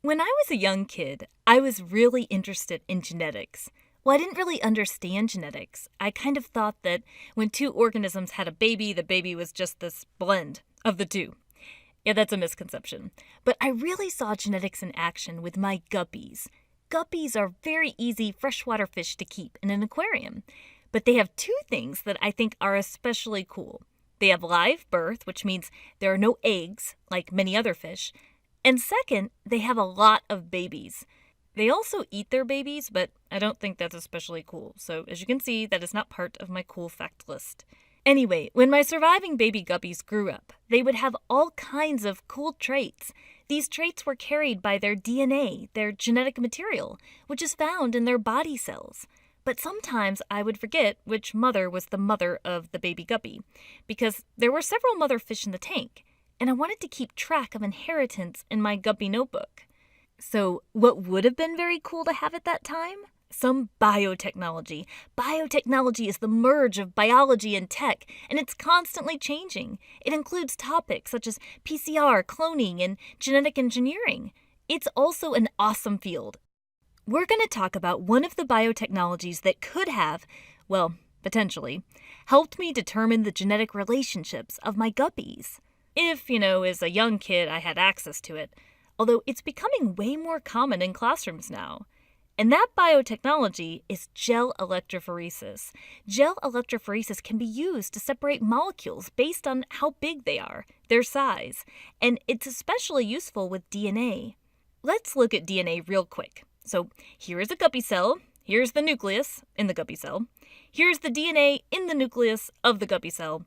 When I was a young kid, I was really interested in genetics. Well, I didn't really understand genetics. I kind of thought that when two organisms had a baby, the baby was just this blend of the two. Yeah, that's a misconception. But I really saw genetics in action with my guppies. Guppies are very easy freshwater fish to keep in an aquarium. But they have two things that I think are especially cool. They have live birth, which means there are no eggs, like many other fish. And second, they have a lot of babies. They also eat their babies, but I don't think that's especially cool. So as you can see, that is not part of my cool fact list. Anyway, when my surviving baby guppies grew up, they would have all kinds of cool traits. These traits were carried by their DNA, their genetic material, which is found in their body cells. But sometimes I would forget which mother was the mother of the baby guppy, because there were several mother fish in the tank, and I wanted to keep track of inheritance in my guppy notebook. So what would have been very cool to have at that time? Some biotechnology. Biotechnology is the merge of biology and tech, and it's constantly changing. It includes topics such as PCR, cloning, and genetic engineering. It's also an awesome field. We're going to talk about one of the biotechnologies that could have, well, potentially, helped me determine the genetic relationships of my guppies. If, as a young kid I had access to it, although it's becoming way more common in classrooms now. And that biotechnology is gel electrophoresis. Gel electrophoresis can be used to separate molecules based on how big they are, their size, and it's especially useful with DNA. Let's look at DNA real quick. So here is a guppy cell, here's the nucleus in the guppy cell, here's the DNA in the nucleus of the guppy cell.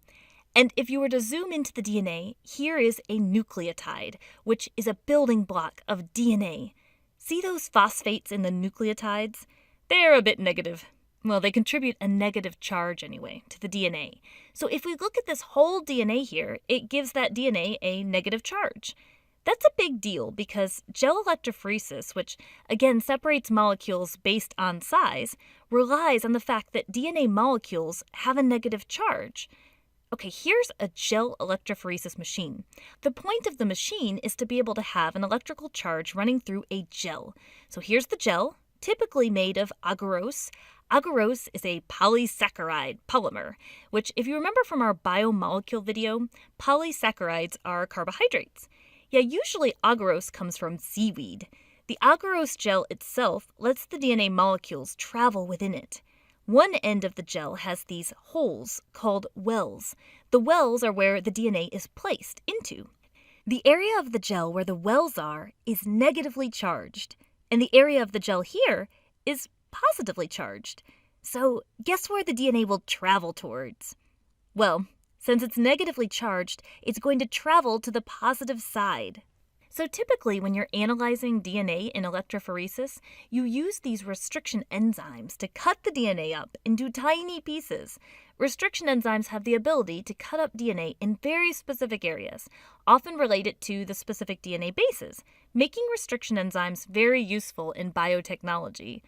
And if you were to zoom into the DNA, here is a nucleotide, which is a building block of DNA. See those phosphates in the nucleotides? They're a bit negative. Well, they contribute a negative charge anyway to the DNA. So if we look at this whole DNA here, it gives that DNA a negative charge. That's a big deal because gel electrophoresis, which again separates molecules based on size, relies on the fact that DNA molecules have a negative charge. Okay, here's a gel electrophoresis machine. The point of the machine is to be able to have an electrical charge running through a gel. So here's the gel, typically made of agarose. Agarose is a polysaccharide polymer, which if you remember from our biomolecule video, polysaccharides are carbohydrates. Yeah, usually agarose comes from seaweed. The agarose gel itself lets the DNA molecules travel within it. One end of the gel has these holes called wells. The wells are where the DNA is placed into. The area of the gel where the wells are is negatively charged, and the area of the gel here is positively charged. So guess where the DNA will travel towards? Well, since it's negatively charged, it's going to travel to the positive side. So typically when you're analyzing DNA in electrophoresis, you use these restriction enzymes to cut the DNA up into tiny pieces. Restriction enzymes have the ability to cut up DNA in very specific areas, often related to the specific DNA bases, making restriction enzymes very useful in biotechnology.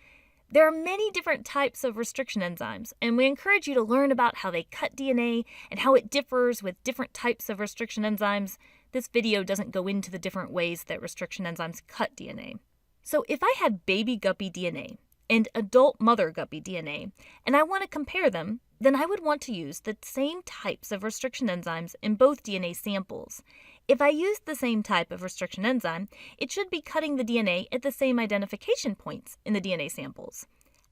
There are many different types of restriction enzymes, and we encourage you to learn about how they cut DNA and how it differs with different types of restriction enzymes. This video doesn't go into the different ways that restriction enzymes cut DNA. So if I had baby guppy DNA and adult mother guppy DNA, and I want to compare them, then I would want to use the same types of restriction enzymes in both DNA samples. If I used the same type of restriction enzyme, it should be cutting the DNA at the same identification points in the DNA samples.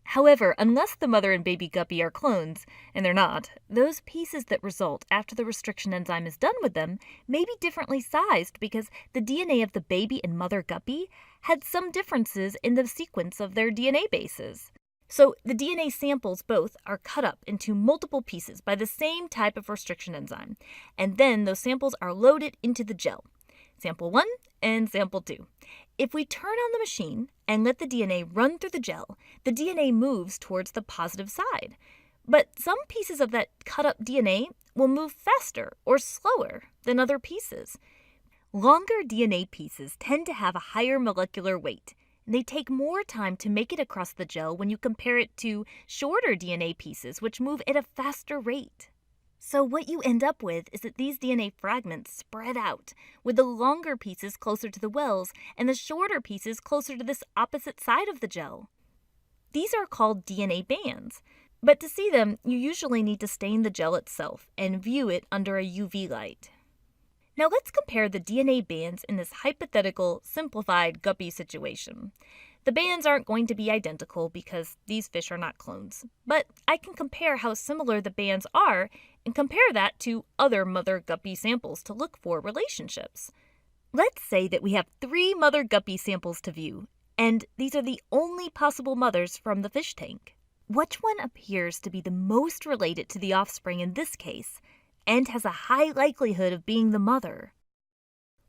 However, unless the mother and baby guppy are clones, and they're not, those pieces that result after the restriction enzyme is done with them may be differently sized because the DNA of the baby and mother guppy had some differences in the sequence of their DNA bases. So the DNA samples both are cut up into multiple pieces by the same type of restriction enzyme, and then those samples are loaded into the gel. Sample 1 and sample 2. If we turn on the machine and let the DNA run through the gel, the DNA moves towards the positive side. But some pieces of that cut up DNA will move faster or slower than other pieces. Longer DNA pieces tend to have a higher molecular weight. They take more time to make it across the gel when you compare it to shorter DNA pieces which move at a faster rate. So, what you end up with is that these DNA fragments spread out, with the longer pieces closer to the wells and the shorter pieces closer to this opposite side of the gel. These are called DNA bands, but to see them, you usually need to stain the gel itself and view it under a UV light. Now, let's compare the DNA bands in this hypothetical, simplified guppy situation. The bands aren't going to be identical because these fish are not clones, but I can compare how similar the bands are and compare that to other mother guppy samples to look for relationships. Let's say that we have 3 mother guppy samples to view, and these are the only possible mothers from the fish tank. Which one appears to be the most related to the offspring in this case, and has a high likelihood of being the mother?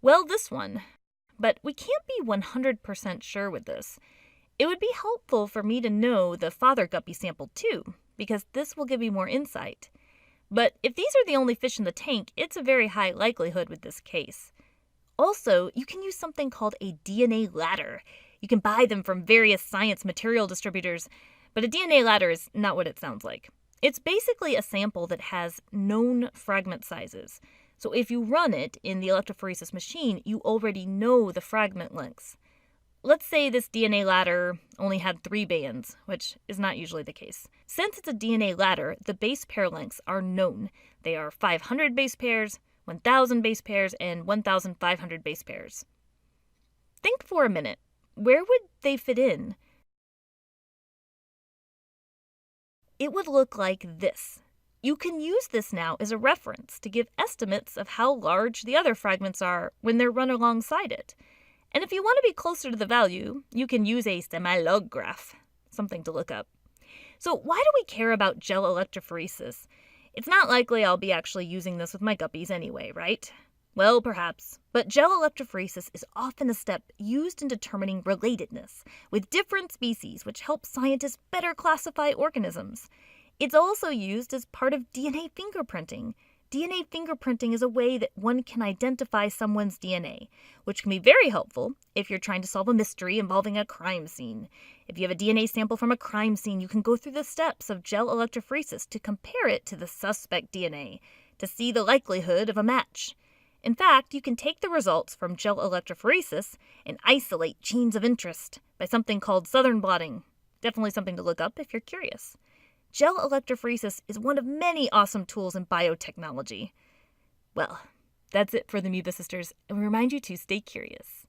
Well, this one. But we can't be 100% sure with this. It would be helpful for me to know the father guppy sample too, because this will give you more insight. But if these are the only fish in the tank, it's a very high likelihood with this case. Also, you can use something called a DNA ladder. You can buy them from various science material distributors, but a DNA ladder is not what it sounds like. It's basically a sample that has known fragment sizes. So if you run it in the electrophoresis machine, you already know the fragment lengths. Let's say this DNA ladder only had 3 bands, which is not usually the case. Since it's a DNA ladder, the base pair lengths are known. They are 500 base pairs, 1,000 base pairs, and 1,500 base pairs. Think for a minute. Where would they fit in? It would look like this. You can use this now as a reference to give estimates of how large the other fragments are when they're run alongside it. And if you want to be closer to the value, you can use a semi-log graph, something to look up. So why do we care about gel electrophoresis? It's not likely I'll be actually using this with my guppies anyway, right? Well, perhaps, but gel electrophoresis is often a step used in determining relatedness with different species, which helps scientists better classify organisms. It's also used as part of DNA fingerprinting. DNA fingerprinting is a way that one can identify someone's DNA, which can be very helpful if you're trying to solve a mystery involving a crime scene. If you have a DNA sample from a crime scene, you can go through the steps of gel electrophoresis to compare it to the suspect DNA to see the likelihood of a match. In fact, you can take the results from gel electrophoresis and isolate genes of interest by something called southern blotting. Definitely something to look up if you're curious. Gel electrophoresis is one of many awesome tools in biotechnology. Well, that's it for the Amoeba Sisters, and we remind you to stay curious.